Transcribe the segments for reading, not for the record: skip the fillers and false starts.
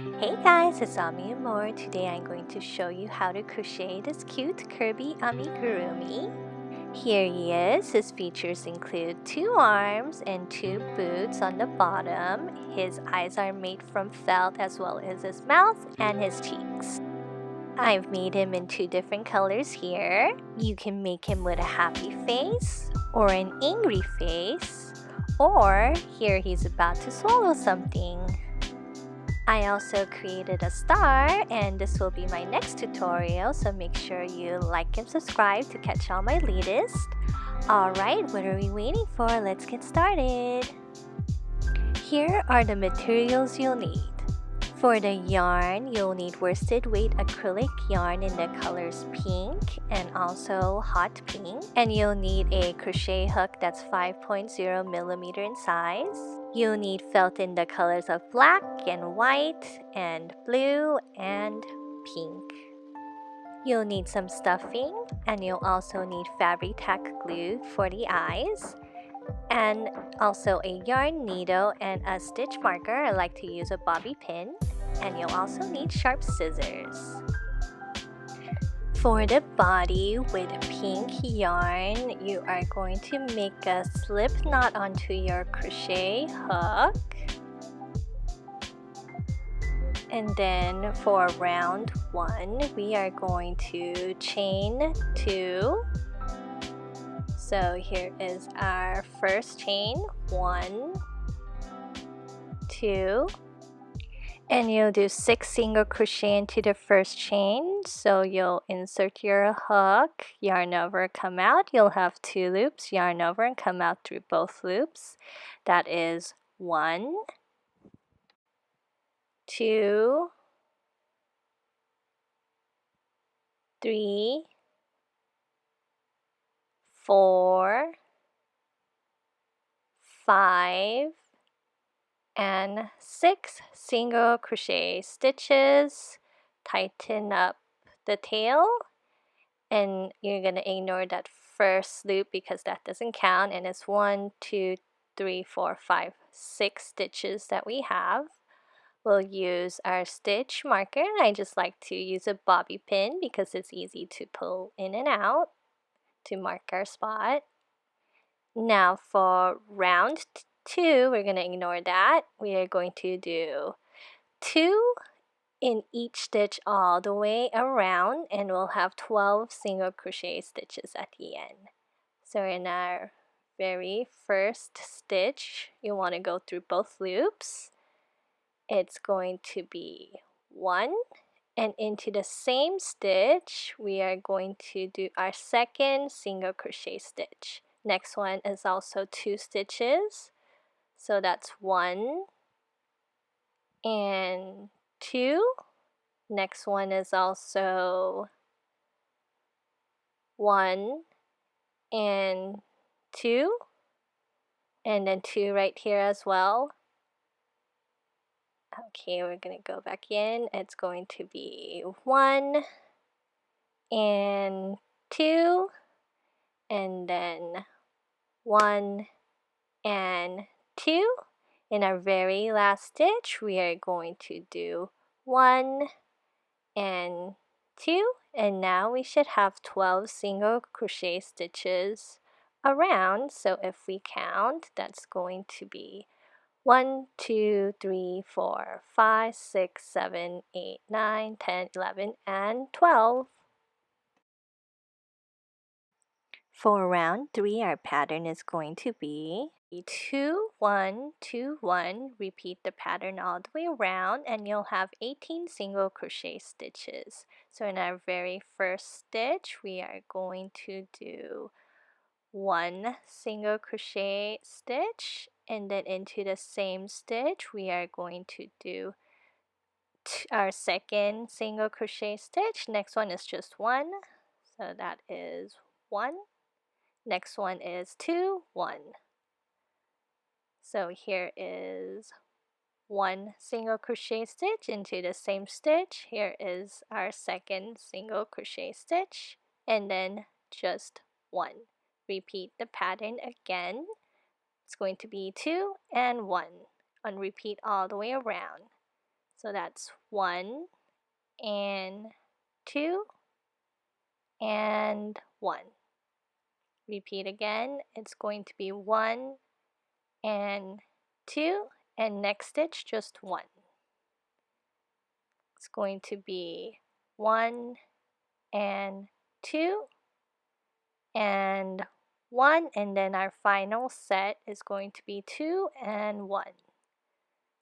Hey guys, it's Amour. Today I'm going to show you how to crochet this cute Kirby Amigurumi. Here he is. His features include 2 arms and 2 boots on the bottom. His eyes are made from felt as well as his mouth and his cheeks. I've made him in 2 different colors here. You can make him with a happy face or an angry face, or here he's about to swallow something. I also created a star, and this will be my next tutorial, so make sure you like and subscribe to catch all my latest. Alright, what are we waiting for? Let's get started. Here are the materials you'll need. For the yarn, you'll need worsted weight acrylic yarn in the colors pink and also hot pink. And you'll need a crochet hook that's 5.0 millimeter in size. You'll need felt in the colors of black and white and blue and pink. You'll need some stuffing, and you'll also need fabric tack glue for the eyes, and also a yarn needle and a stitch marker. I like to use a bobby pin, and you'll also need sharp scissors. For the body with pink yarn, you are going to make a slip knot onto your crochet hook. And then for round 1, we are going to chain 2. So here is our first chain, 1, 2, and you'll do 6 single crochet into the first chain. So you'll insert your hook, yarn over, come out. You'll have 2 loops, yarn over and come out through both loops. That is 1, 2, 3, 4, 5, and 6 single crochet stitches. Tighten up the tail, and you're gonna ignore that first loop because that doesn't count, and it's 1, 2, 3, 4, 5, 6 stitches that we have. We'll use our stitch marker. I just like to use a bobby pin because it's easy to pull in and out to mark our spot. Now for round 2, we're going to ignore that. We are going to do 2 in each stitch all the way around, and we'll have 12 single crochet stitches at the end. So in our very first stitch, you want to go through both loops. It's going to be 1, and into the same stitch we are going to do our second single crochet stitch. Next one is also 2 stitches, so that's 1 and 2. Next one is also 1 and 2, and then 2 right here as well. Okay, we're going to go back in. It's going to be 1 and 2, and then 1 and 2. In our very last stitch, we are going to do 1 and 2, and now we should have 12 single crochet stitches around. So if we count, that's going to be 1, 2, 3, 4, 5, 6, 7, 8, 9, 10, 11, and 12. For round 3, our pattern is going to be 2, 1, 2, 1. Repeat the pattern all the way around, and you'll have 18 single crochet stitches. So in our very first stitch, we are going to do 1 single crochet stitch, and then into the same stitch we are going to do our second single crochet stitch. Next one is just 1, so that is 1. Next one is 2, 1. So here is 1 single crochet stitch into the same stitch. Here is our second single crochet stitch, and then just 1. Repeat the pattern again. It's going to be 2 and 1 on repeat all the way around. So that's 1 and 2 and 1. Repeat again. It's going to be 1 and 2, and next stitch just 1. It's going to be 1 and 2 and 1, and then our final set is going to be 2 and 1.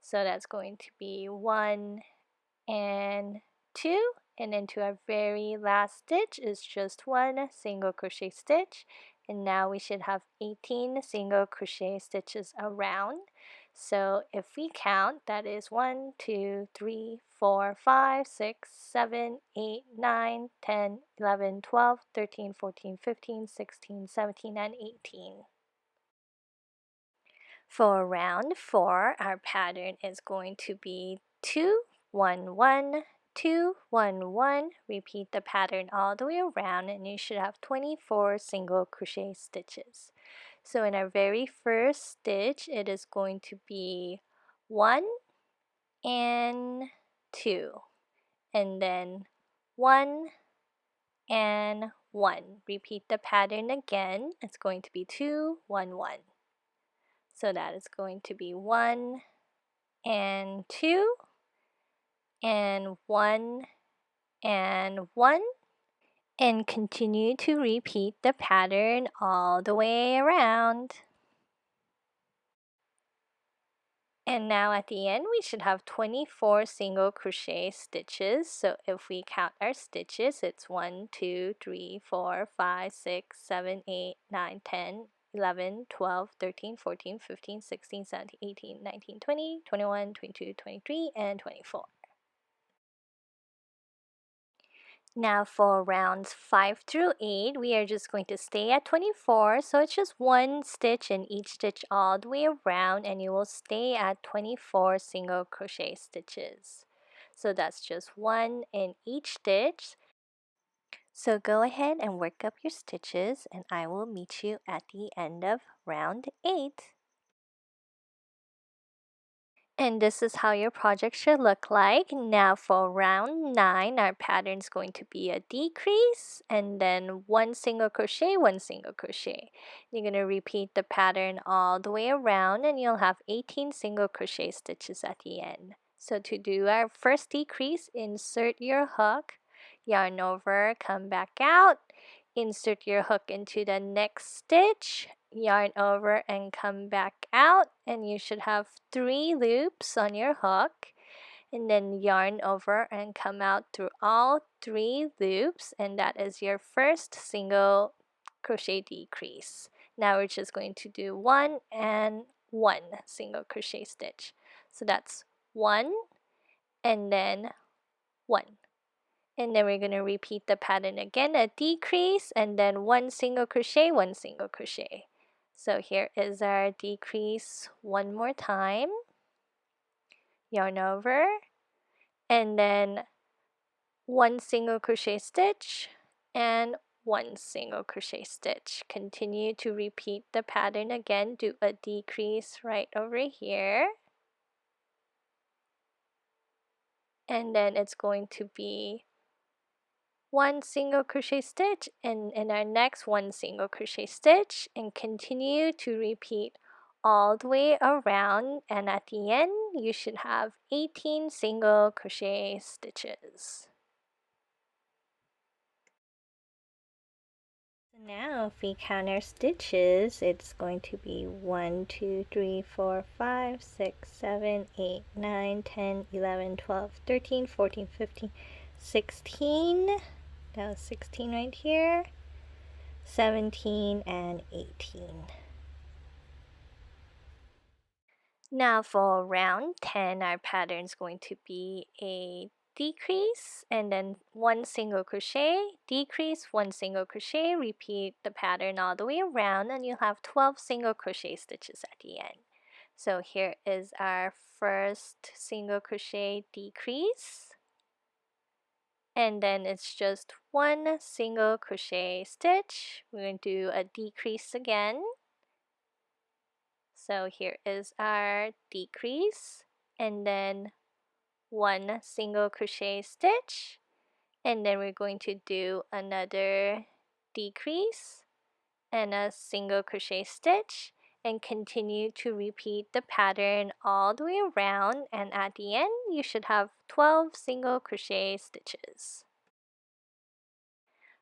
So that's going to be 1 and 2, and into our very last stitch is just 1 single crochet stitch, and now we should have 18 single crochet stitches around. So if we count, that is 1, 2, 3, 4, 5, 6, 7, 8, 9, 10, 11, 12, 13, 14, 15, 16, 17, and 18. For round 4, our pattern is going to be 2, 1, 1, 2, 1, 1. Repeat the pattern all the way around, and you should have 24 single crochet stitches. So in our very first stitch, it is going to be 1 and 2, and then 1 and 1. Repeat the pattern again. It's going to be 2, 1, 1. So that is going to be 1 and 2 and 1 and 1, and continue to repeat the pattern all the way around. And now at the end we should have 24 single crochet stitches. So if we count our stitches, it's 1, 2, 3, 4, 5, 6, 7, 8, 9, 10, 11, 12, 13, 14, 15, 16, 17, 18, 19, 20, 21, 22, 23, and 24. Now for rounds 5 through 8, we are just going to stay at 24. So it's just one stitch in each stitch all the way around, and you will stay at 24 single crochet stitches. So that's just one in each stitch. So go ahead and work up your stitches, and I will meet you at the end of round 8. And this is how your project should look like. Now for round 9, our pattern is going to be a decrease and then 1 single crochet, 1 single crochet. You're going to repeat the pattern all the way around, and you'll have 18 single crochet stitches at the end. So to do our first decrease, insert your hook, yarn over, come back out, insert your hook into the next stitch, yarn over and come back out, and you should have 3 loops on your hook, and then yarn over and come out through all 3 loops, and that is your first single crochet decrease. Now we're just going to do 1 and 1 single crochet stitch. So that's 1 and then 1. And then we're going to repeat the pattern again, a decrease and then 1 single crochet, 1 single crochet. So here is our decrease one more time. Yarn over and then 1 single crochet stitch and 1 single crochet stitch. Continue to repeat the pattern again. Do a decrease right over here. And then it's going to be 1 single crochet stitch, and in our next 1 single crochet stitch, and continue to repeat all the way around, and at the end you should have 18 single crochet stitches. Now if we count our stitches, it's going to be 1, 2, 3, 4, 5, 6, 7, 8, 9, 10, 11, 12, 13, 14, 15, 16. That was 16 right here, 17, and 18. Now for round 10, our pattern is going to be a decrease and then 1 single crochet, decrease, 1 single crochet, repeat the pattern all the way around, and you'll have 12 single crochet stitches at the end. So here is our first single crochet decrease, and then it's just 1 single crochet stitch. We're going to do a decrease again. So here is our decrease and then 1 single crochet stitch, and then we're going to do another decrease and a single crochet stitch, and continue to repeat the pattern all the way around, and at the end you should have 12 single crochet stitches.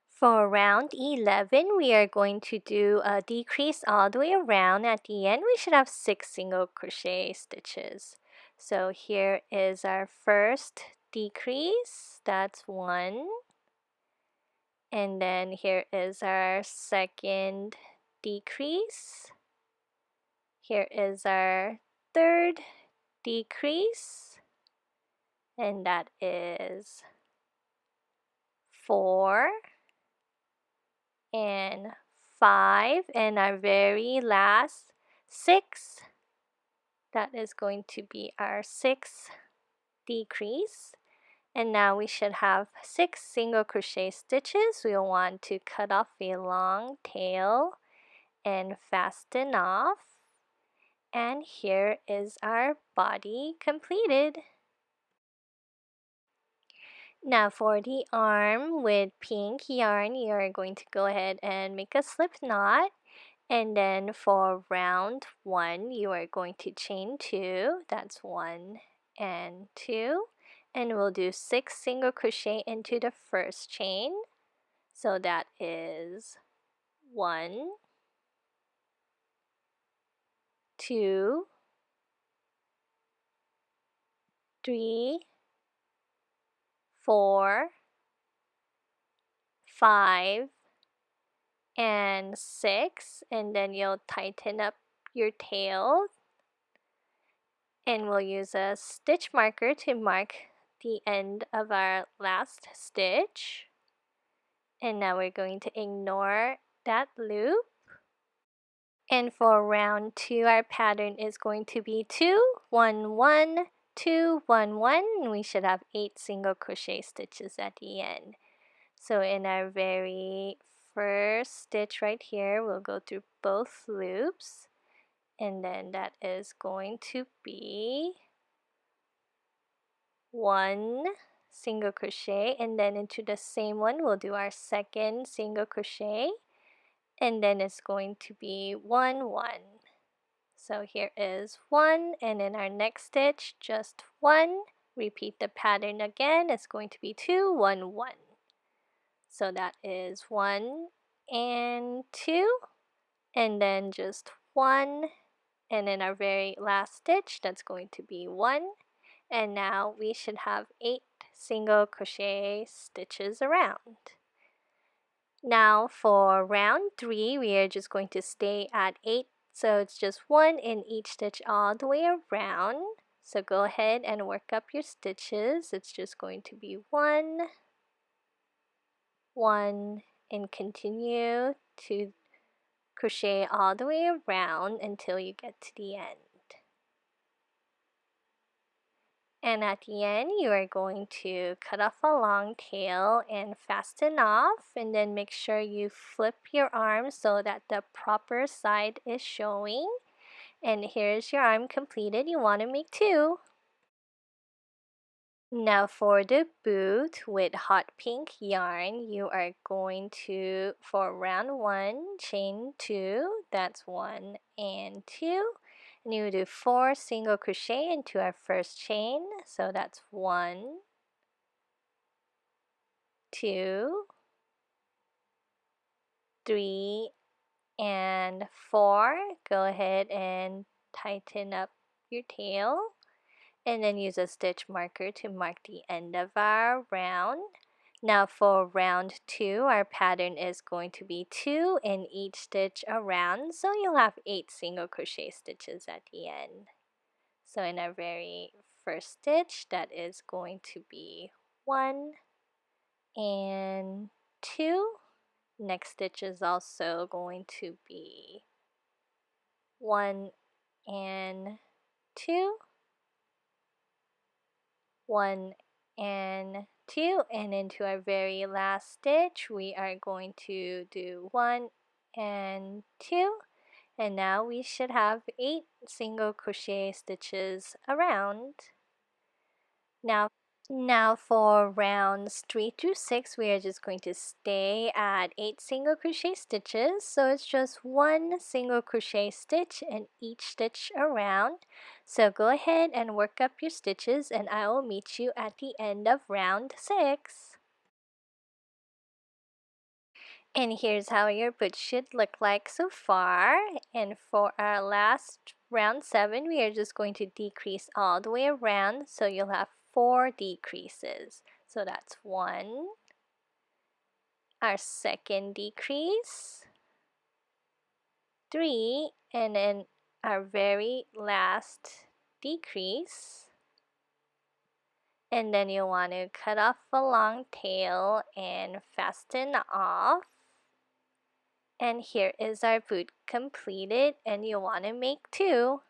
For round 11, we are going to do a decrease all the way around. At the end, we should have 6 single crochet stitches. So here is our first decrease, that's 1. And then here is our second decrease. Here is our third decrease, and that is 4 and 5, and our very last 6, that is going to be our 6th decrease. And now we should have 6 single crochet stitches. We'll want to cut off a long tail and fasten off. And here is our body completed. Now for the arm with pink yarn, you are going to go ahead and make a slip knot. And then for round 1, you are going to chain 2. That's 1 and 2. And we'll do 6 single crochet into the first chain. So that is 1, 2, 3, 4, 5, and 6, and then you'll tighten up your tail, and we'll use a stitch marker to mark the end of our last stitch. And now we're going to ignore that loop. And for round 2, our pattern is going to be 2, 1, 1, 2, 1, 1, and we should have 8 single crochet stitches at the end. So in our very first stitch right here, we'll go through both loops, and then that is going to be 1 single crochet, and then into the same one we'll do our second single crochet, and then it's going to be 1, 1. So here is 1, and in our next stitch just 1. Repeat the pattern again. It's going to be 2, 1, 1. So that is 1 and 2, and then just 1, and in our very last stitch that's going to be 1, and now we should have 8 single crochet stitches around. Now for round 3, we are just going to stay at 8, so it's just 1 in each stitch all the way around. So go ahead and work up your stitches. It's just going to be 1, 1, and continue to crochet all the way around until you get to the end. And at the end, you are going to cut off a long tail and fasten off, and then make sure you flip your arm so that the proper side is showing. And here's your arm completed. You want to make 2. Now for the boot with hot pink yarn, you are going to, for round 1, chain 2, that's 1 and 2, and you do 4 single crochet into our first chain, so that's 1, 2, 3, and 4. Go ahead and tighten up your tail, and then use a stitch marker to mark the end of our round. Now for round 2, our pattern is going to be 2 in each stitch around, so you'll have 8 single crochet stitches at the end. So in our very first stitch, that is going to be 1 and 2. Next stitch is also going to be 1 and 2, 1 and 2, and into our very last stitch we are going to do 1 and 2, and now we should have 8 single crochet stitches around. Now, now for rounds 3 through 6, we are just going to stay at 8 single crochet stitches. So it's just one single crochet stitch in each stitch around. So go ahead and work up your stitches and I will meet you at the end of round 6. And here's how your boot should look like so far. And for our last round 7, we are just going to decrease all the way around. So you'll have 4 decreases. So that's 1, our second decrease, 3, and then our very last decrease. And then you want to cut off a long tail and fasten off. And here is our boot completed, and you want to make 2.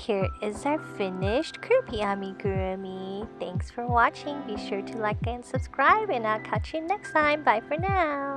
here is our finished Kirby Amigurumi. Thanks for watching. Be sure to like and subscribe, and I'll catch you next time. Bye for now.